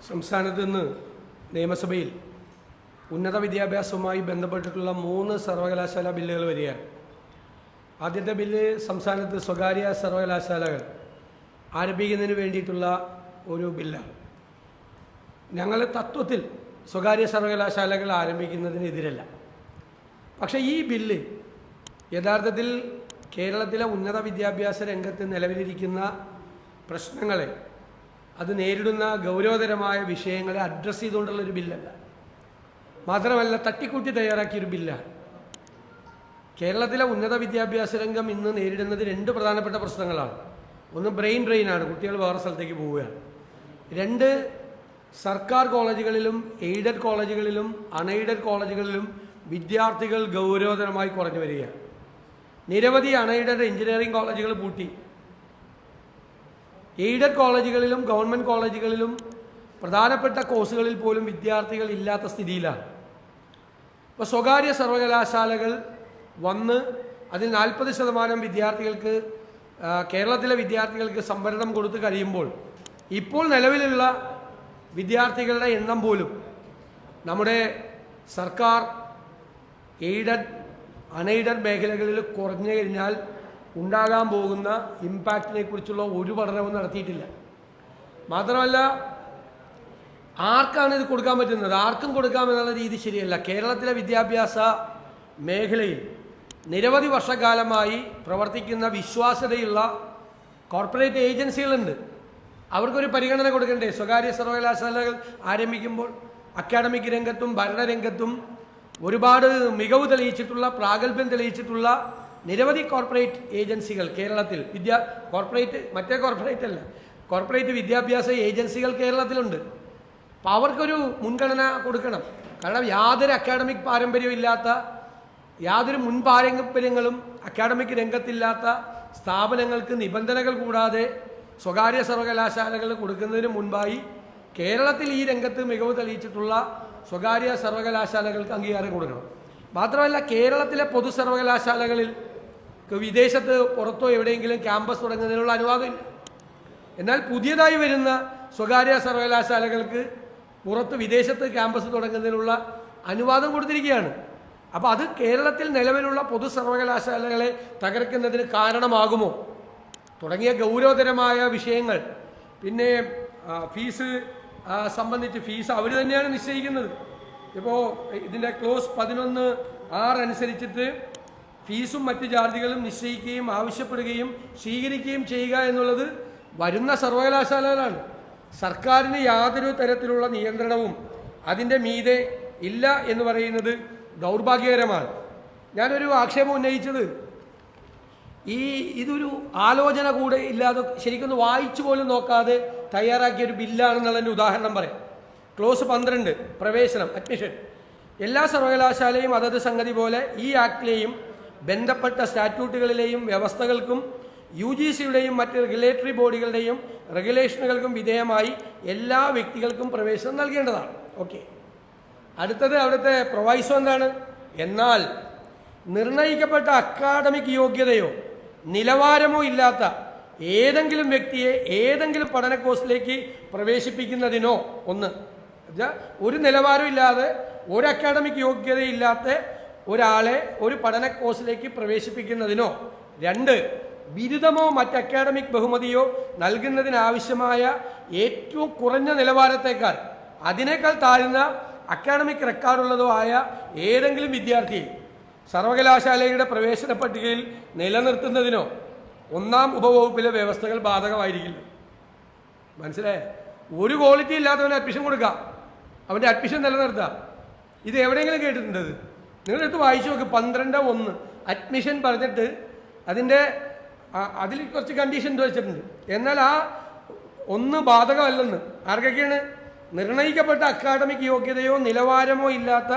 സംസ്ഥാനത്ത് നിന്ന് നിയമസഭയിൽ ഉന്നത വിദ്യാഭ്യാസവുമായി ബന്ധപ്പെട്ടിട്ടുള്ള 3 സർവകലാശാല ബില്ലുകൾ വരികയാണ്. ആദ്യത്തെ ബില്ല് സംസ്ഥാനത്ത് സ്വകാര്യ സർവകലാശാലകൾ ആരംഭിക്കുന്നതിന് വേണ്ടിയിട്ടുള്ള ഒരു ബില്ലാണ്. ഞങ്ങൾ തത്വത്തിൽ സ്വകാര്യ സർവകലാശാലകൾ ആരംഭിക്കുന്നതിനെതിരല്ല. പക്ഷേ ഈ ബില്ല് യഥാർത്ഥത്തിൽ കേരളത്തിലെ ഉന്നത വിദ്യാഭ്യാസ രംഗത്ത് നിലവിലിരിക്കുന്ന പ്രശ്നങ്ങളെ, അത് നേരിടുന്ന ഗൗരവതരമായ വിഷയങ്ങളെ അഡ്രസ്സ് ചെയ്തുകൊണ്ടുള്ളൊരു ബില്ലല്ല. മാത്രമല്ല, തട്ടിക്കൂട്ടി തയ്യാറാക്കിയൊരു ബില്ലാണ്. കേരളത്തിലെ ഉന്നത വിദ്യാഭ്യാസ രംഗം ഇന്ന് നേരിടുന്നത് 2 പ്രധാനപ്പെട്ട പ്രശ്നങ്ങളാണ്. ഒന്ന് ബ്രെയിൻ ഡ്രെയിനാണ്, കുട്ടികൾ വേറെ സ്ഥലത്തേക്ക് പോവുകയാണ്. 2, സർക്കാർ കോളേജുകളിലും എയ്ഡഡ് കോളേജുകളിലും അൺഎയ്ഡഡ് കോളേജുകളിലും വിദ്യാർത്ഥികൾ ഗൗരവതരമായി കുറഞ്ഞു വരികയാണ്. നിരവധി അൺഎയ്ഡഡ് എഞ്ചിനീയറിംഗ് കോളേജുകൾ പൂട്ടി. എയ്ഡഡ് കോളേജുകളിലും ഗവൺമെൻറ് കോളേജുകളിലും പ്രധാനപ്പെട്ട കോഴ്സുകളിൽ പോലും വിദ്യാർത്ഥികൾ ഇല്ലാത്ത സ്ഥിതിയിലാണ്. ഇപ്പോൾ സ്വകാര്യ സർവകലാശാലകൾ വന്ന് അതിൽ 40% വിദ്യാർത്ഥികൾക്ക്, കേരളത്തിലെ വിദ്യാർത്ഥികൾക്ക് സംവരണം കൊടുത്തു കഴിയുമ്പോൾ ഇപ്പോൾ നിലവിലുള്ള വിദ്യാർത്ഥികളുടെ എണ്ണം പോലും നമ്മുടെ സർക്കാർ എയ്ഡഡ് അൺഎയ്ഡഡ് മേഖലകളിൽ കുറഞ്ഞു കഴിഞ്ഞാൽ ഉണ്ടാകാൻ പോകുന്ന ഇമ്പാക്റ്റിനെ കുറിച്ചുള്ള ഒരു പഠനവും നടത്തിയിട്ടില്ല. മാത്രമല്ല, ആർക്കാണ് ഇത് കൊടുക്കാൻ പറ്റുന്നത്? ആർക്കും കൊടുക്കാമെന്നുള്ള രീതി ശരിയല്ല. കേരളത്തിലെ വിദ്യാഭ്യാസ മേഖലയിൽ നിരവധി വർഷക്കാലമായി പ്രവർത്തിക്കുന്ന വിശ്വാസ്യതയുള്ള കോർപ്പറേറ്റ് ഏജൻസികളുണ്ട്. അവർക്കൊരു പരിഗണന കൊടുക്കണ്ടേ? സ്വകാര്യ സർവകലാശാലകൾ ആരംഭിക്കുമ്പോൾ അക്കാഡമിക് രംഗത്തും ഭരണരംഗത്തും ഒരുപാട് മികവ് തെളിയിച്ചിട്ടുള്ള, പ്രാഗൽഭ്യം തെളിയിച്ചിട്ടുള്ള നിരവധി കോർപ്പറേറ്റ് ഏജൻസികൾ കേരളത്തിൽ, കോർപ്പറേറ്റ് വിദ്യാഭ്യാസ ഏജൻസികൾ കേരളത്തിലുണ്ട്. അപ്പോൾ അവർക്കൊരു മുൻഗണന കൊടുക്കണം. കാരണം യാതൊരു അക്കാഡമിക് പാരമ്പര്യവും ഇല്ലാത്ത, യാതൊരു മുൻ പാരമ്പര്യങ്ങളും അക്കാഡമിക് രംഗത്തില്ലാത്ത സ്ഥാപനങ്ങൾക്ക് നിബന്ധനകൾ കൂടാതെ സ്വകാര്യ സർവകലാശാലകൾ കൊടുക്കുന്നതിന് മുൻപായി കേരളത്തിൽ ഈ രംഗത്ത് മികവ് തെളിയിച്ചിട്ടുള്ള സ്വകാര്യ സർവകലാശാലകൾക്ക് അംഗീകാരം കൊടുക്കണം. മാത്രമല്ല, കേരളത്തിലെ പൊതു സർവകലാശാലകളിൽ വിദേശത്ത് പുറത്തോ എവിടെയെങ്കിലും ക്യാമ്പസ് തുടങ്ങുന്നതിനുള്ള അനുവാദമില്ല. എന്നാൽ പുതിയതായി വരുന്ന സ്വകാര്യ സർവകലാശാലകൾക്ക് പുറത്ത് വിദേശത്ത് ക്യാമ്പസ് തുടങ്ങുന്നതിനുള്ള അനുവാദം കൊടുത്തിരിക്കുകയാണ്. അപ്പോൾ അത് കേരളത്തിൽ നിലവിലുള്ള പൊതു സർവകലാശാലകളെ തകർക്കുന്നതിന് കാരണമാകുമോ തുടങ്ങിയ ഗൗരവതരമായ വിഷയങ്ങൾ. പിന്നെ ഫീസ് സംബന്ധിച്ച് ഫീസ് അവർ തന്നെയാണ് നിശ്ചയിക്കുന്നത്. ഇപ്പോൾ ഇതിൻ്റെ ക്ലോസ് 11(6) അനുസരിച്ചിട്ട് ഫീസും മറ്റ് ചാർജുകളും നിശ്ചയിക്കുകയും ആവശ്യപ്പെടുകയും സ്വീകരിക്കുകയും ചെയ്യുക എന്നുള്ളത് വരുന്ന സർവകലാശാലകളാണ്. സർക്കാരിന് യാതൊരു തരത്തിലുള്ള നിയന്ത്രണവും അതിൻ്റെ മീതെ ഇല്ല എന്ന് പറയുന്നത് ദൗർഭാഗ്യകരമാണ്. ഞാനൊരു ആക്ഷേപം ഉന്നയിച്ചത്, ഇതൊരു ആലോചന കൂടെ ഇല്ലാതെ ശരിക്കൊന്ന് വായിച്ചു പോലും നോക്കാതെ തയ്യാറാക്കിയൊരു ബില്ലാണെന്നുള്ളതിൻ്റെ ഉദാഹരണം പറയാം. ക്ലോസ് 12 പ്രവേശനം, അഡ്മിഷൻ. എല്ലാ സർവകലാശാലയും അതത് സംഗതി പോലെ ഈ ആക്ടിലെയും ബന്ധപ്പെട്ട സ്റ്റാറ്റ്യൂട്ടുകളിലെയും വ്യവസ്ഥകൾക്കും UGCയുടെയും മറ്റ് റെഗുലേറ്ററി ബോഡികളുടെയും റെഗുലേഷനുകൾക്കും വിധേയമായി എല്ലാ വ്യക്തികൾക്കും പ്രവേശനം നൽകേണ്ടതാണ്. ഓക്കെ. അടുത്തത് അവിടുത്തെ പ്രൊവൈസോ എന്താണ്? എന്നാൽ നിർണയിക്കപ്പെട്ട അക്കാഡമിക് യോഗ്യതയോ നിലവാരമോ ഇല്ലാത്ത ഏതെങ്കിലും വ്യക്തിയെ ഏതെങ്കിലും പഠന കോഴ്സിലേക്ക് പ്രവേശിപ്പിക്കുന്നതിനോ, ഒരു നിലവാരം ഇല്ലാതെ, ഒരു അക്കാഡമിക് യോഗ്യതയില്ലാത്ത ഒരാളെ ഒരു പഠന കോഴ്സിലേക്ക് പ്രവേശിപ്പിക്കുന്നതിനോ, 2, ബിരുദമോ മറ്റ് അക്കാഡമിക് ബഹുമതിയോ നൽകുന്നതിനാവശ്യമായ ഏറ്റവും കുറഞ്ഞ നിലവാരത്തേക്കാൾ അതിനേക്കാൾ താഴ്ന്ന അക്കാഡമിക് റെക്കോർഡുള്ളതോ ആയ ഏതെങ്കിലും വിദ്യാർത്ഥിയെ സർവകലാശാലയുടെ പ്രവേശന പട്ടികയിൽ നിലനിർത്തുന്നതിനോ 1-ാം ഉപവകുപ്പിലെ വ്യവസ്ഥകൾ ബാധകമായിരിക്കില്ല. മനസ്സിലായേ? ഒരു ക്വാളിറ്റി ഇല്ലാത്തവന് അഡ്മിഷൻ കൊടുക്കാം, അവൻ്റെ അഡ്മിഷൻ നിലനിർത്താം. ഇത് എവിടെയെങ്കിലും കേട്ടിട്ടുണ്ട്? നിങ്ങളെടുത്ത് വായിച്ചു നോക്ക്. 12(1) അഡ്മിഷൻ പറഞ്ഞിട്ട് അതിൽ കുറച്ച് കണ്ടീഷൻ വെച്ചിട്ടുണ്ട്. എന്നാൽ ആ 1 ബാധകമല്ലെന്ന്. ആർക്കൊക്കെയാണ്? നിർണയിക്കപ്പെട്ട അക്കാഡമിക് യോഗ്യതയോ നിലവാരമോ ഇല്ലാത്ത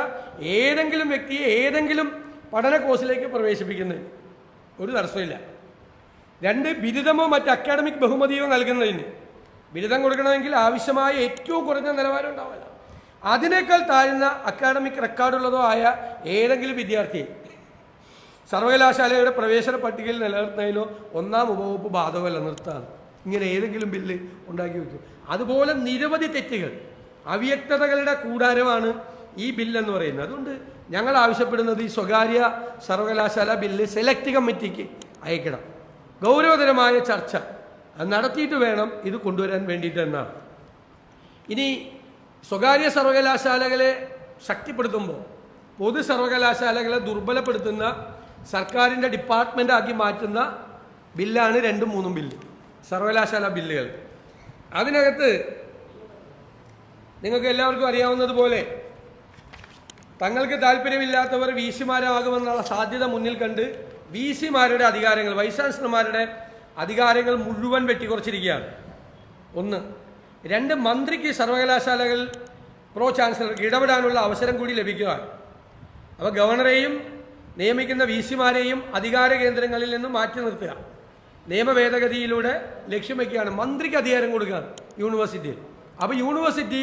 ഏതെങ്കിലും വ്യക്തിയെ ഏതെങ്കിലും പഠന കോഴ്സിലേക്ക് പ്രവേശിപ്പിക്കുന്നതിന് ഒരു തടസ്സമില്ല. 2, ബിരുദമോ മറ്റ് അക്കാഡമിക് ബഹുമതിയോ നൽകുന്നതിന്. ബിരുദം കൊടുക്കണമെങ്കിൽ ആവശ്യമായ ഏറ്റവും കുറഞ്ഞ നിലവാരം ഉണ്ടാവില്ല. അതിനേക്കാൾ താഴ്ന്ന അക്കാഡമിക് റെക്കോർഡുള്ളതോ ആയ ഏതെങ്കിലും വിദ്യാർത്ഥിയെ സർവകലാശാലയുടെ പ്രവേശന പട്ടികയിൽ നിലനിർത്തുന്നതിനോ 1-ാം ഉപവകുപ്പ് ബാധകമല്ല, നിർത്താണ്. ഇങ്ങനെ ഏതെങ്കിലും ബില്ല് ഉണ്ടാക്കി വെക്കും. അതുപോലെ നിരവധി തെറ്റുകൾ അവ്യക്തതകളുടെ കൂടാരമാണ് ഈ ബില്ലെന്ന് പറയുന്നത്. അതുകൊണ്ട് ഞങ്ങൾ ആവശ്യപ്പെടുന്നത് ഈ സ്വകാര്യ സർവകലാശാല ബില്ല് സെലക്ട് കമ്മിറ്റിക്ക് അയക്കണം. ഗൗരവതരമായ ചർച്ച നടത്തിയിട്ട് വേണം ഇത് കൊണ്ടുവരാൻ വേണ്ടിയിട്ട് എന്നാണ്. ഇനി സ്വകാര്യ സർവകലാശാലകളെ ശക്തിപ്പെടുത്തുമ്പോൾ പൊതു സർവകലാശാലകളെ ദുർബലപ്പെടുത്തുന്ന സർക്കാരിൻ്റെ ഡിപ്പാർട്ട്മെൻ്റ് ആക്കി മാറ്റുന്ന ബില്ലാണ് 2-3 ബില്ല്, സർവകലാശാല ബില്ലുകൾ. അതിനകത്ത് നിങ്ങൾക്ക് എല്ലാവർക്കും അറിയാവുന്നതുപോലെ തങ്ങൾക്ക് താല്പര്യമില്ലാത്തവർ വി സിമാരാകുമെന്നുള്ള സാധ്യത മുന്നിൽ കണ്ട് വി സിമാരുടെ അധികാരങ്ങൾ, വൈസ് ചാൻസലർമാരുടെ അധികാരങ്ങൾ മുഴുവൻ വെട്ടിക്കുറച്ചിരിക്കുകയാണ്. 1. 2, മന്ത്രിക്ക് സർവകലാശാലകൾ പ്രോ ചാൻസലർക്ക് ഇടപെടാനുള്ള അവസരം കൂടി ലഭിക്കുക. അപ്പോൾ ഗവർണറെയും നിയമിക്കുന്ന വി സിമാരെയും അധികാര കേന്ദ്രങ്ങളിൽ നിന്ന് മാറ്റി നിർത്തുക. നിയമ ഭേദഗതിയിലൂടെ ലക്ഷ്യം വയ്ക്കുകയാണ്. മന്ത്രിക്ക് അധികാരം കൊടുക്കുകയാണ് യൂണിവേഴ്സിറ്റിയിൽ. അപ്പോൾ യൂണിവേഴ്സിറ്റി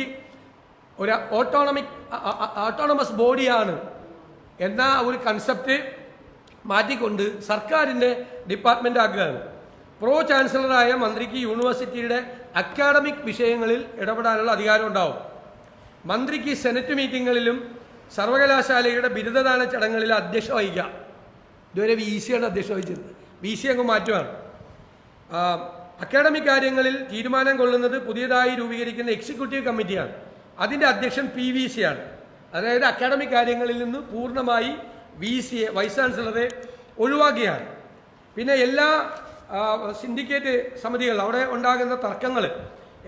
ഒരു ഓട്ടോണമസ് ബോഡിയാണ് എന്ന ഒരു കൺസെപ്റ്റ് മാറ്റിക്കൊണ്ട് സർക്കാരിൻ്റെ ഡിപ്പാർട്ട്മെൻ്റ് ആക്കുകയാണ്. പ്രോ ചാൻസലറായ മന്ത്രിക്ക് യൂണിവേഴ്സിറ്റിയുടെ അക്കാഡമിക് വിഷയങ്ങളിൽ ഇടപെടാനുള്ള അധികാരം ഉണ്ടാവും. മന്ത്രിക്ക് സെനറ്റ് മീറ്റിങ്ങുകളിലും സർവകലാശാലയുടെ ബിരുദദാന ചടങ്ങുകളിൽ അധ്യക്ഷത വഹിക്കാം. ഇതുവരെ വി സിയാണ് അധ്യക്ഷത വഹിച്ചിരുന്നത്, വി സി അങ്ങ് മാറ്റുകയാണ്. അക്കാഡമിക് കാര്യങ്ങളിൽ തീരുമാനം കൊള്ളുന്നത് പുതിയതായി രൂപീകരിക്കുന്ന എക്സിക്യൂട്ടീവ് കമ്മിറ്റിയാണ്. അതിൻ്റെ അധ്യക്ഷൻ PVC ആണ്. അതായത് അക്കാഡമിക് കാര്യങ്ങളിൽ നിന്ന് പൂർണ്ണമായി വി സിയെ, വൈസ് ചാൻസലറെ ഒഴിവാക്കിയാണ്. പിന്നെ എല്ലാ സിൻഡിക്കേറ്റ് സമിതികൾ അവിടെ ഉണ്ടാകുന്ന തർക്കങ്ങൾ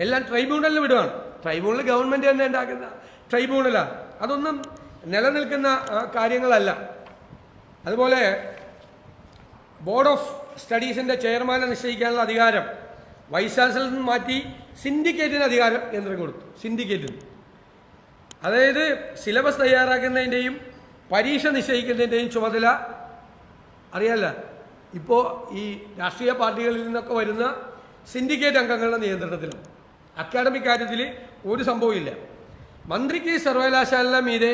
എല്ലാം ട്രൈബ്യൂണലിൽ വിടുകയാണ്. ട്രൈബ്യൂണൽ ഗവൺമെൻറ് തന്നെ ഉണ്ടാക്കുന്ന ട്രൈബ്യൂണലാണ്. അതൊന്നും നിലനിൽക്കുന്ന കാര്യങ്ങളല്ല. അതുപോലെ ബോർഡ് ഓഫ് സ്റ്റഡീസിൻ്റെ ചെയർമാനെ നിശ്ചയിക്കാനുള്ള അധികാരം വൈസ് ചാൻസലറിൽ നിന്ന് മാറ്റി സിൻഡിക്കേറ്റിന് അധികാരം കേന്ദ്രം കൊടുത്തു. സിൻഡിക്കേറ്റിന്, അതായത് സിലബസ് തയ്യാറാക്കുന്നതിൻ്റെയും പരീക്ഷ നിശ്ചയിക്കുന്നതിൻ്റെയും ചുമതല അറിയാമല്ല, ഇപ്പോൾ ഈ രാഷ്ട്രീയ പാർട്ടികളിൽ നിന്നൊക്കെ വരുന്ന സിൻഡിക്കേറ്റ് അംഗങ്ങളുടെ നിയന്ത്രണത്തിലാണ്. അക്കാഡമിക് കാര്യത്തിൽ ഒരു സംഭവമില്ല. മന്ത്രിക്ക് സർവകലാശാല മീതെ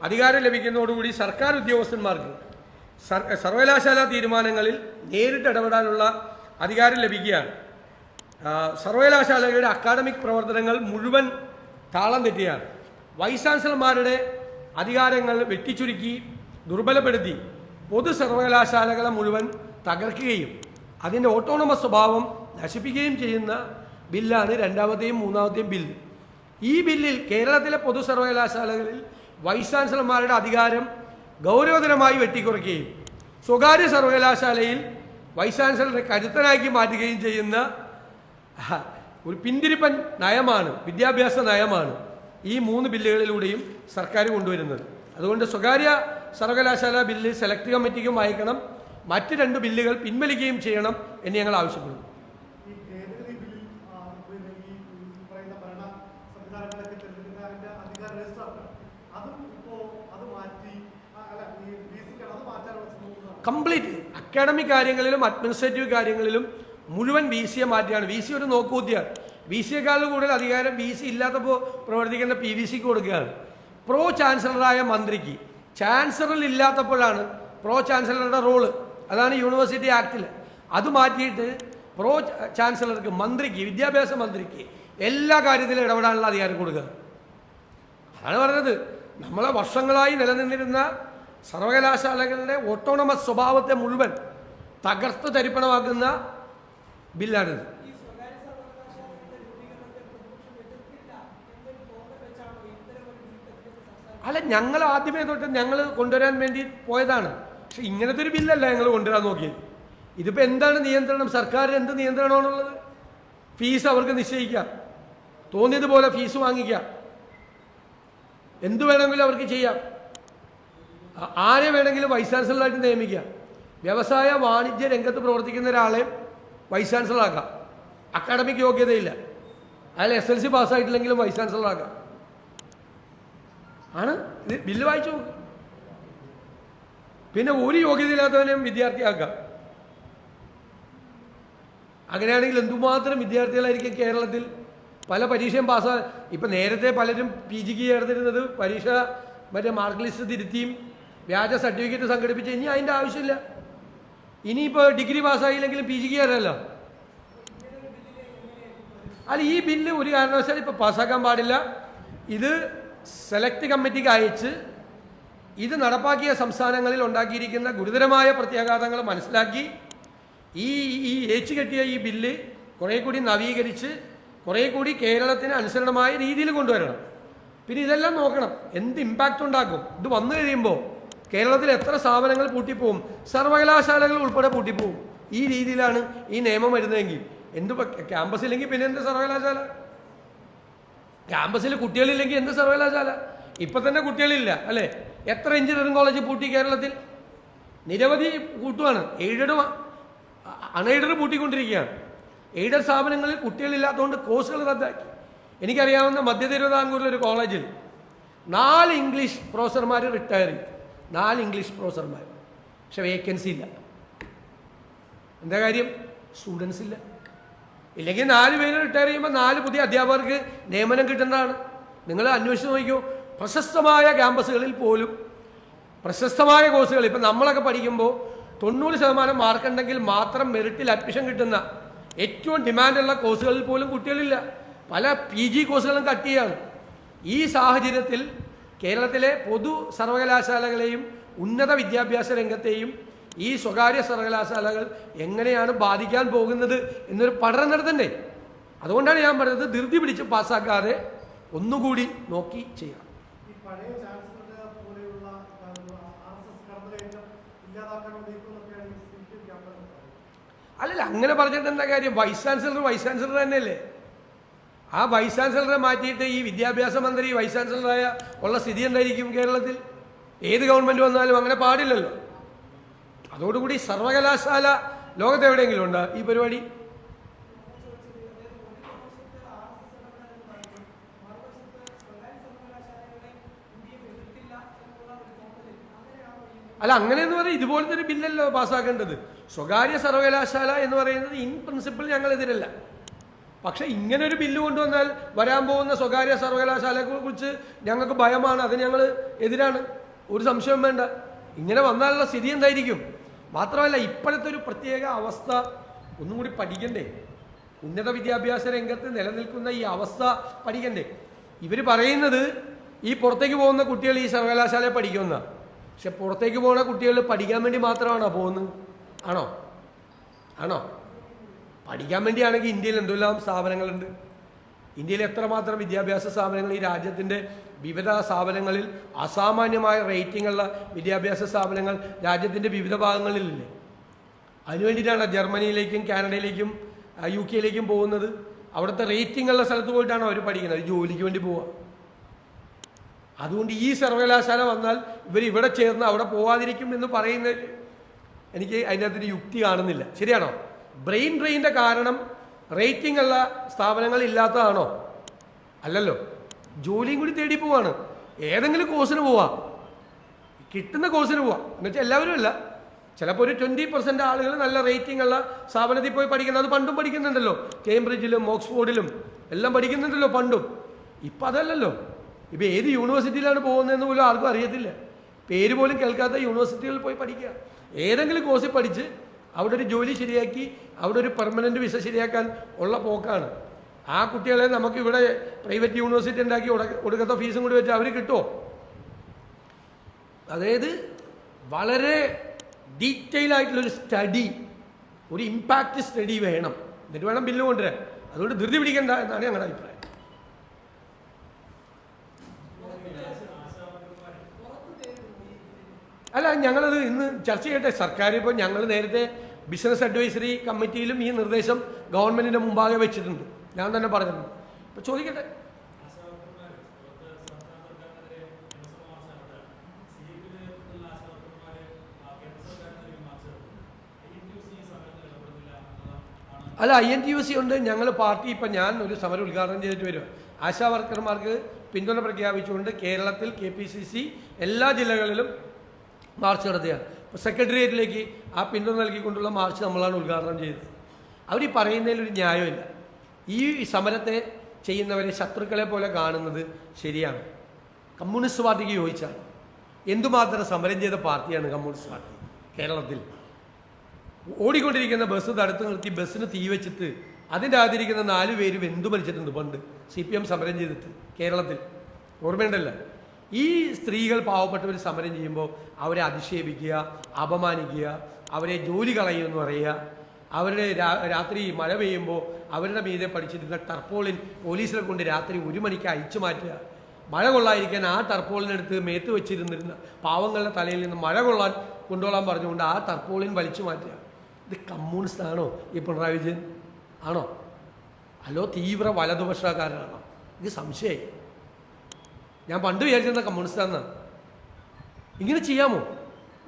അധികാരം ലഭിക്കുന്നതോടുകൂടി സർക്കാർ ഉദ്യോഗസ്ഥന്മാർക്ക് സർവകലാശാല തീരുമാനങ്ങളിൽ നേരിട്ട് ഇടപെടാനുള്ള അധികാരം ലഭിക്കുകയാണ്. സർവകലാശാലകളുടെ അക്കാഡമിക് പ്രവർത്തനങ്ങൾ മുഴുവൻ താളം തെറ്റുകയാണ്. വൈസ് ചാൻസലർമാരുടെ അധികാരങ്ങൾ വെട്ടിച്ചുരുക്കി ദുർബലപ്പെടുത്തി പൊതു സർവകലാശാലകളെ മുഴുവൻ തകർക്കുകയും അതിൻ്റെ ഓട്ടോണമസ് സ്വഭാവം നശിപ്പിക്കുകയും ചെയ്യുന്ന ബില്ലാണ് 2ാമത്തെയും 3ാമത്തെയും ബില്ല്. ഈ ബില്ലിൽ കേരളത്തിലെ പൊതു സർവകലാശാലകളിൽ വൈസ് ചാൻസലർമാരുടെ അധികാരം ഗൗരവതരമായി വെട്ടിക്കുറയ്ക്കുകയും സ്വകാര്യ സർവകലാശാലയിൽ വൈസ് ചാൻസലറെ കരുത്തനാക്കി മാറ്റുകയും ചെയ്യുന്ന ഒരു പിന്തിരിപ്പൻ നയമാണ്, വിദ്യാഭ്യാസ നയമാണ് ഈ 3 ബില്ലുകളിലൂടെയും സർക്കാർ കൊണ്ടുവരുന്നത്. അതുകൊണ്ട് സ്വകാര്യ സർവകലാശാല ബില്ല് സെലക്ട് കമ്മിറ്റിക്കും അയക്കണം, മറ്റ് 2 ബില്ലുകൾ പിൻവലിക്കുകയും ചെയ്യണം എന്ന് ഞങ്ങൾ ആവശ്യപ്പെടുന്നു. കംപ്ലീറ്റ് അക്കാഡമിക് കാര്യങ്ങളിലും അഡ്മിനിസ്ട്രേറ്റീവ് കാര്യങ്ങളിലും മുഴുവൻ വി സിയെ മാറ്റിയാണ്. വി സി ഒരു നോക്കുകൂത്തിയാണ്. വി സിയെക്കാളും കൂടുതൽ അധികാരം വി സി ഇല്ലാത്തപ്പോൾ പ്രവർത്തിക്കുന്ന PVCക്ക് കൊടുക്കുകയാണ്. പ്രോ ചാൻസലറായ മന്ത്രിക്ക്, ചാൻസലർ ഇല്ലാത്തപ്പോഴാണ് പ്രോ ചാൻസലറുടെ റോള്, അതാണ് യൂണിവേഴ്സിറ്റി ആക്ടിൽ. അത് മാറ്റിയിട്ട് പ്രോ ചാൻസലർക്ക്, മന്ത്രിക്ക്, വിദ്യാഭ്യാസ മന്ത്രിക്ക് എല്ലാ കാര്യത്തിലും ഇടപെടാനുള്ള അധികാരം കൊടുക്കുക. അതാണ് പറഞ്ഞത്. നമ്മളെ വർഷങ്ങളായി നിലനിന്നിരുന്ന സർവകലാശാലകളുടെ ഓട്ടോണമസ് സ്വഭാവത്തെ മുഴുവൻ തകർത്ത് തരിപ്പണമാക്കുന്ന ബില്ലാണിത്. അല്ല, ഞങ്ങൾ ആദ്യമേ തൊട്ട് ഞങ്ങൾ കൊണ്ടുവരാൻ വേണ്ടി പോയതാണ്. പക്ഷെ ഇങ്ങനത്തെ ഒരു ബില്ലല്ല ഞങ്ങൾ കൊണ്ടുവരാൻ നോക്കിയത്. ഇതിപ്പോൾ എന്താണ് നിയന്ത്രണം? സർക്കാരിന് എന്ത് നിയന്ത്രണമാണുള്ളത്? ഫീസ് അവർക്ക് നിശ്ചയിക്കാം, തോന്നിയതുപോലെ ഫീസ് വാങ്ങിക്കാം, എന്തു വേണമെങ്കിലും അവർക്ക് ചെയ്യാം, ആരെ വേണമെങ്കിലും വൈസ് ചാൻസലറായിട്ട് നിയമിക്കാം. വ്യവസായ വാണിജ്യ രംഗത്ത് പ്രവർത്തിക്കുന്ന ഒരാളെ വൈസ് ചാൻസലറാക്കാം. അക്കാഡമിക് യോഗ്യതയില്ല, അയാൾ SLC പാസ്സായിട്ടില്ലെങ്കിലും വൈസ് ചാൻസലറാക്കാം. ആണ് ഇത്. ബില്ല് വായിച്ചു നോക്ക്. പിന്നെ ഒരു യോഗ്യതയില്ലാത്തവനെയും വിദ്യാർത്ഥിയാക്കാം. അങ്ങനെയാണെങ്കിൽ എന്തുമാത്രം വിദ്യാർത്ഥികളായിരിക്കും കേരളത്തിൽ പല പരീക്ഷയും പാസ്സാ. ഇപ്പം നേരത്തെ പലരും PGക്ക് ചേർന്നിരുന്നത് പരീക്ഷ മറ്റേ മാർക്ക് ലിസ്റ്റ് തിരുത്തിയും വ്യാജ സർട്ടിഫിക്കറ്റ് സംഘടിപ്പിച്ച്, ഇനി അതിൻ്റെ ആവശ്യമില്ല. ഇനിയിപ്പോൾ ഡിഗ്രി പാസ്സായില്ലെങ്കിലും PGക്ക് കയറാമല്ലോ. അല്ല, ഈ ബില്ല് ഒരു കാരണവശാലും ഇപ്പോൾ പാസ്സാക്കാൻ പാടില്ല. ഇത് സെലക്ട് കമ്മിറ്റിക്ക് അയച്ച് ഇത് നടപ്പാക്കിയ സംസ്ഥാനങ്ങളിൽ ഉണ്ടാക്കിയിരിക്കുന്ന ഗുരുതരമായ പ്രത്യാഘാതങ്ങൾ മനസ്സിലാക്കി ഈ ഏച്ചുകെട്ടിയ ഈ ബില്ല് കുറേ കൂടി നവീകരിച്ച് കുറേ കൂടി കേരളത്തിന് അനുസരണമായ രീതിയിൽ കൊണ്ടുവരണം. പിന്നെ ഇതെല്ലാം നോക്കണം, എന്ത് ഇമ്പാക്റ്റ് ഉണ്ടാക്കും. ഇത് വന്നു കഴിയുമ്പോൾ കേരളത്തിൽ എത്ര സ്ഥാപനങ്ങൾ പൂട്ടിപ്പോവും, സർവകലാശാലകൾ ഉൾപ്പെടെ പൂട്ടിപ്പോവും. ഈ രീതിയിലാണ് ഈ നിയമം വരുന്നതെങ്കിൽ എന്ത് ക്യാമ്പസില്ലെങ്കിൽ പിന്നെ എന്ത് സർവകലാശാല? ക്യാമ്പസിൽ കുട്ടികളില്ലെങ്കിൽ എന്ത് സർവകലാശാല? ഇപ്പം തന്നെ കുട്ടികളില്ല അല്ലേ? എത്ര എഞ്ചിനീയറിംഗ് കോളേജ് പൂട്ടി കേരളത്തിൽ? നിരവധി കൂട്ടുവാണ്. എയ്ഡഡും അൺഎയ്ഡഡ് പൂട്ടിക്കൊണ്ടിരിക്കുകയാണ്. എയ്ഡഡ് സ്ഥാപനങ്ങളിൽ കുട്ടികളില്ലാത്തതുകൊണ്ട് കോഴ്സുകൾ റദ്ദാക്കി. എനിക്കറിയാവുന്ന മധ്യ തിരുവിതാംകൂറിലൊരു കോളേജിൽ 4 ഇംഗ്ലീഷ് പ്രൊഫസർമാർ റിട്ടയർ ചെയ്തു. 4 ഇംഗ്ലീഷ് പ്രൊഫസർമാർ. പക്ഷെ വേക്കൻസി ഇല്ല. എന്താ കാര്യം? സ്റ്റുഡൻസ് ഇല്ല. ഇല്ലെങ്കിൽ 4 പേര് റിട്ടയർ ചെയ്യുമ്പോൾ 4 പുതിയ അധ്യാപകർക്ക് നിയമനം കിട്ടേണ്ടതാണ്. നിങ്ങൾ അന്വേഷിച്ച് നോക്കിക്കോ. പ്രശസ്തമായ ക്യാമ്പസുകളിൽ പോലും പ്രശസ്തമായ കോഴ്സുകൾ ഇപ്പം നമ്മളൊക്കെ പഠിക്കുമ്പോൾ 90% മാർക്കുണ്ടെങ്കിൽ മാത്രം മെറിറ്റിൽ അഡ്മിഷൻ കിട്ടുന്ന ഏറ്റവും ഡിമാൻഡുള്ള കോഴ്സുകളിൽ പോലും കുട്ടികളില്ല. പല PG കോഴ്സുകളും കട്ട് ചെയ്യാണ്. ഈ സാഹചര്യത്തിൽ കേരളത്തിലെ പൊതു സർവകലാശാലകളെയും ഉന്നത വിദ്യാഭ്യാസ രംഗത്തെയും ഈ സ്വകാര്യ സർവകലാശാലകൾ എങ്ങനെയാണ് ബാധിക്കാൻ പോകുന്നത് എന്നൊരു പഠനം നടത്തണ്ടേ? അതുകൊണ്ടാണ് ഞാൻ പറഞ്ഞത് ധൃതി പിടിച്ച് പാസ്സാക്കാതെ ഒന്നുകൂടി നോക്കി ചെയ്യാം. അല്ലല്ല, അങ്ങനെ പറഞ്ഞിട്ട് എന്താ കാര്യം? വൈസ് ചാൻസലർ തന്നെയല്ലേ? ആ വൈസ് ചാൻസലറെ മാറ്റിയിട്ട് ഈ വിദ്യാഭ്യാസ മന്ത്രി വൈസ് ചാൻസലറായ ഉള്ള സ്ഥിതി എന്തായിരിക്കും കേരളത്തിൽ? ഏത് ഗവൺമെൻറ് വന്നാലും അങ്ങനെ പാടില്ലല്ലോ. അതോടുകൂടി സർവകലാശാല ലോകത്ത് എവിടെയെങ്കിലും ഉണ്ടോ ഈ പരിപാടി? അല്ല, അങ്ങനെയെന്ന് പറഞ്ഞാൽ ഇതുപോലത്തെ ഒരു ബില്ലല്ലോ പാസ്സാക്കേണ്ടത്. സ്വകാര്യ സർവകലാശാല എന്ന് പറയുന്നത് ഇൻ പ്രിൻസിപ്പിൾ ഞങ്ങൾ എതിരല്ല. പക്ഷെ ഇങ്ങനൊരു ബില്ല് കൊണ്ടുവന്നാൽ വരാൻ പോകുന്ന സ്വകാര്യ സർവകലാശാലയെ കുറിച്ച് ഞങ്ങൾക്ക് ഭയമാണ്. അത് ഞങ്ങൾ എതിരാണ്, ഒരു സംശയം വേണ്ട. ഇങ്ങനെ വന്നാലുള്ള സ്ഥിതി എന്തായിരിക്കും? മാത്രമല്ല, ഇപ്പോഴത്തെ ഒരു പ്രത്യേക അവസ്ഥ ഒന്നും കൂടി പഠിക്കണ്ടേ? ഉന്നത വിദ്യാഭ്യാസ രംഗത്ത് നിലനിൽക്കുന്ന ഈ അവസ്ഥ പഠിക്കണ്ടേ? ഇവർ പറയുന്നത് ഈ പുറത്തേക്ക് പോകുന്ന കുട്ടികൾ ഈ സർവകലാശാലയെ പഠിക്കുന്ന, പക്ഷെ പുറത്തേക്ക് പോകുന്ന കുട്ടികൾ പഠിക്കാൻ വേണ്ടി മാത്രമാണോ പോകുന്നത്? ആണോ? പഠിക്കാൻ വേണ്ടിയാണെങ്കിൽ ഇന്ത്യയിൽ എന്തെല്ലാം സ്ഥാപനങ്ങളുണ്ട്. ഇന്ത്യയിൽ എത്രമാത്രം വിദ്യാഭ്യാസ സ്ഥാപനങ്ങൾ, ഈ രാജ്യത്തിൻ്റെ വിവിധ സ്ഥാപനങ്ങളിൽ അസാമാന്യമായ റേറ്റിംഗ് ഉള്ള വിദ്യാഭ്യാസ സ്ഥാപനങ്ങൾ രാജ്യത്തിൻ്റെ വിവിധ ഭാഗങ്ങളിലില്ലേ? അതിനു വേണ്ടിയിട്ടാണ് ജർമ്മനിയിലേക്കും കാനഡയിലേക്കും UK യിലേക്കും പോകുന്നത്. അവിടുത്തെ റേറ്റിംഗ് ഉള്ള സ്ഥലത്ത് പോയിട്ടാണ് അവർ പഠിക്കുന്നത്, ജോലിക്ക് വേണ്ടി പോവുക. അതുകൊണ്ട് ഈ സർവകലാശാല വന്നാൽ ഇവർ ഇവിടെ ചേർന്ന് അവിടെ പോവാതിരിക്കും എന്ന് പറയുന്നത് എനിക്ക് അതിനകത്തൊരു യുക്തി കാണുന്നില്ല. ശരിയാണോ? ബ്രെയിൻ ഡ്രെയിൻ്റെ കാരണം റേറ്റിംഗ് ഉള്ള സ്ഥാപനങ്ങൾ ഇല്ലാത്തതാണോ? അല്ലല്ലോ. ജോലിയും കൂടി തേടി പോവാണ്. ഏതെങ്കിലും കോഴ്സിന് പോവാം, കിട്ടുന്ന കോഴ്സിന് പോവാം. എന്നുവെച്ചാൽ എല്ലാവരും അല്ല, ചിലപ്പോൾ ഒരു 20% ആളുകൾ നല്ല റേറ്റിംഗ് ഉള്ള സ്ഥാപനത്തിൽ പോയി പഠിക്കുന്നത്. അത് പണ്ടും പഠിക്കുന്നുണ്ടല്ലോ, കേംബ്രിഡ്ജിലും ഓക്സ്ഫോർഡിലും എല്ലാം പഠിക്കുന്നുണ്ടല്ലോ പണ്ടും. ഇപ്പം അതല്ലല്ലോ. ഇപ്പം ഏത് യൂണിവേഴ്സിറ്റിയിലാണ് പോകുന്നതെന്ന് പോലും ആർക്കും അറിയത്തില്ല. പേര് പോലും കേൾക്കാത്ത യൂണിവേഴ്സിറ്റികളിൽ പോയി പഠിക്കുക. ഏതെങ്കിലും കോഴ്സിൽ പഠിച്ച് അവിടെ ഒരു ജോലി ശരിയാക്കി അവിടെ ഒരു പെർമനൻറ്റ് വിസ ശരിയാക്കാൻ ഉള്ള പോക്കാണ്. ആ കുട്ടികളെ നമുക്ക് ഇവിടെ പ്രൈവറ്റ് യൂണിവേഴ്സിറ്റി ഉണ്ടാക്കി കൊടുക്കാത്ത ഫീസും കൂടി വെച്ച് അവർ കിട്ടുമോ? അതായത് വളരെ ഡീറ്റെയിൽ ആയിട്ടുള്ളൊരു സ്റ്റഡി, ഒരു ഇമ്പാക്റ്റ് സ്റ്റഡി വേണം. എന്നിട്ട് വേണം ബില്ല് കൊണ്ടുവരാൻ. അതുകൊണ്ട് ധൃതി പിടിക്കണ്ട എന്നാണ് ഞങ്ങളുടെ അഭിപ്രായം. അല്ല, ഞങ്ങളത് ഇന്ന് ചർച്ച ചെയ്യട്ടെ. സർക്കാർ ഇപ്പോൾ ഞങ്ങൾ നേരത്തെ ബിസിനസ് അഡ്വൈസറി കമ്മിറ്റിയിലും ഈ നിർദ്ദേശം ഗവൺമെൻറ്റിൻ്റെ മുമ്പാകെ വെച്ചിട്ടുണ്ട്. ഞാൻ തന്നെ പറഞ്ഞിട്ടുണ്ട്. അപ്പോൾ ചോദിക്കട്ടെ. അല്ല, INTUC ഉണ്ട്. ഞങ്ങൾ പാർട്ടി ഇപ്പം ഞാൻ ഒരു സമരം ഉദ്ഘാടനം ചെയ്തിട്ട് വരിക. ആശാ വർക്കർമാർക്ക് പിന്തുണ പ്രഖ്യാപിച്ചുകൊണ്ട് കേരളത്തിൽ KPCC എല്ലാ ജില്ലകളിലും മാർച്ച് നടത്തുകയാണ്. ഇപ്പോൾ സെക്രട്ടേറിയറ്റിലേക്ക് ആ പിന്തുണ നൽകിക്കൊണ്ടുള്ള മാർച്ച് നമ്മളാണ് ഉദ്ഘാടനം ചെയ്തത്. അവർ ഈ പറയുന്നതിലൊരു ന്യായമില്ല. ഈ സമരത്തെ ചെയ്യുന്നവരെ ശത്രുക്കളെ പോലെ കാണുന്നത് ശരിയാണ്. കമ്മ്യൂണിസ്റ്റ് പാർട്ടിക്ക് യോജിച്ചാൽ എന്തുമാത്രം സമരം ചെയ്ത പാർട്ടിയാണ് കമ്മ്യൂണിസ്റ്റ് പാർട്ടി. കേരളത്തിൽ ഓടിക്കൊണ്ടിരിക്കുന്ന ബസ് തടുത്ത് നിർത്തി ബസ്സിന് തീ വെച്ചിട്ട് അതിൻ്റെ അകത്തിരിക്കുന്ന 4 പേര് വെന്തു മരിച്ചിട്ടുണ്ട് പണ്ട് CPM സമരം ചെയ്തിട്ട് കേരളത്തിൽ. ഓർമ്മയുണ്ടല്ലോ. ഈ സ്ത്രീകൾ പാവപ്പെട്ടവർ സമരം ചെയ്യുമ്പോൾ അവരെ അധിക്ഷേപിക്കുക, അപമാനിക്കുക, അവരെ ജോലി കളയുമെന്ന് പറയുക, അവരുടെ രാത്രി മഴ പെയ്യുമ്പോൾ അവരുടെ മീതെ പഠിച്ചിരുന്ന ടർപ്പോളിൻ പോലീസിനെ കൊണ്ട് രാത്രി 1 മണിക്ക് അയച്ചു മാറ്റുക, മഴ കൊള്ളാതിരിക്കാൻ ആ ടർപ്പോളിനെടുത്ത് മേത്ത് വെച്ചിരുന്നിരുന്ന പാവങ്ങളുടെ തലയിൽ നിന്ന് മഴ കൊണ്ടുകൊള്ളാൻ പറഞ്ഞുകൊണ്ട് ആ ടർപ്പോളിൻ വലിച്ചു മാറ്റുക. ഇത് കമ്മ്യൂണിസ്റ്റ് ആണോ ഈ പിണറായി വിജയൻ? ആണോ? അല്ലോ തീവ്ര വലതുപക്ഷക്കാരനാണോ? ഇത് സംശയമായി. ഞാൻ പണ്ട് വിചാരിച്ചിരുന്ന കമ്മ്യൂണിസ്റ്റാണെന്നാണ്. ഇങ്ങനെ ചെയ്യാമോ?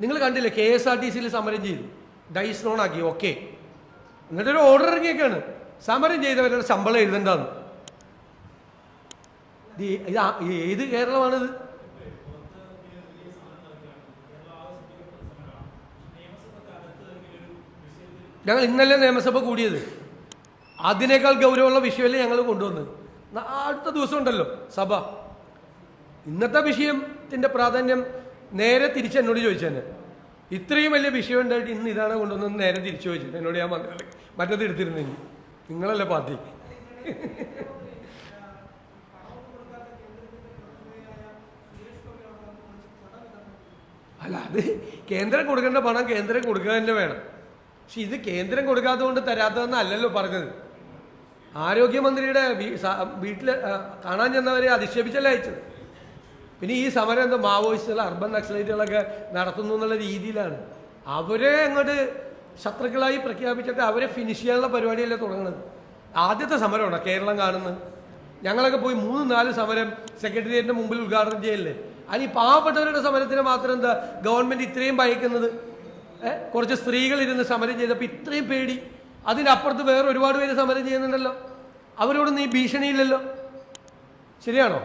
നിങ്ങൾ കണ്ടില്ലേ, KSRTCയിൽ സമരം ചെയ്തു, ഡൈസ് നോൺ ആക്കി, ഓക്കെ. എന്നിട്ടൊരു ഓർഡർ ഇറങ്ങിയൊക്കെയാണ് സമരം ചെയ്തവരുടെ ശമ്പളം എഴുതണ്ടെന്ന്. ഇത് ഏത് കേരളമാണിത്? ഞങ്ങൾ ഇന്നലെ നിയമസഭ കൂടിയത്, അതിനേക്കാൾ ഗൗരവമുള്ള വിഷയമല്ലേ ഞങ്ങൾ കൊണ്ടുവന്നത്. അടുത്ത ദിവസം ഉണ്ടല്ലോ സഭ. ഇന്നത്തെ വിഷയത്തിൻ്റെ പ്രാധാന്യം നേരെ തിരിച്ച് എന്നോട് ചോദിച്ചതന്നെ. ഇത്രയും വലിയ വിഷയം ഉണ്ടായിട്ട് ഇന്ന് ഇതാണ് കൊണ്ടുവന്നത് നേരെ തിരിച്ചു ചോദിച്ചത് എന്നോട്. ഞാൻ മറ്റത് എടുത്തിരുന്നെങ്കിൽ നിങ്ങളല്ലേ പാർട്ടി. അല്ല, അത് കേന്ദ്രം കൊടുക്കേണ്ട പണം കേന്ദ്രം കൊടുക്കുക തന്നെ വേണം. പക്ഷെ ഇത് കേന്ദ്രം കൊടുക്കാത്തത് കൊണ്ട് തരാത്തതെന്നല്ലല്ലോ പറഞ്ഞത്. ആരോഗ്യമന്ത്രിയുടെ വീട്ടിൽ കാണാൻ ചെന്നവരെ അധിക്ഷേപിച്ചല്ലേ അയച്ചത്. പിന്നെ ഈ സമരം എന്താ മാവോയിസ്റ്റുകൾ, അർബൻ നക്സലൈറ്റുകളൊക്കെ നടത്തുന്നു എന്നുള്ള രീതിയിലാണ്. അവരെ അങ്ങോട്ട് ശത്രുക്കളായി പ്രഖ്യാപിച്ചിട്ട് അവരെ ഫിനിഷ് ചെയ്യാനുള്ള പരിപാടിയല്ലേ തുടങ്ങുന്നത്. ആദ്യത്തെ സമരമാണോ കേരളം കാണുന്നത്? ഞങ്ങളൊക്കെ പോയി 3-4 സമരം സെക്രട്ടേറിയറ്റിൻ്റെ മുമ്പിൽ ഉദ്ഘാടനം ചെയ്യല്ലേ. അതിന് പാവപ്പെട്ടവരുടെ സമരത്തിന് മാത്രം എന്താ ഗവൺമെൻറ് ഇത്രയും ഭയക്കുന്നത്? കുറച്ച് സ്ത്രീകൾ ഇരുന്ന് സമരം ചെയ്തപ്പോൾ ഇത്രയും പേടി. അതിനപ്പുറത്ത് വേറെ ഒരുപാട് പേര് സമരം ചെയ്യുന്നുണ്ടല്ലോ, അവരോടൊന്നും ഈ ഭീഷണിയില്ലല്ലോ. ശരിയാണോ?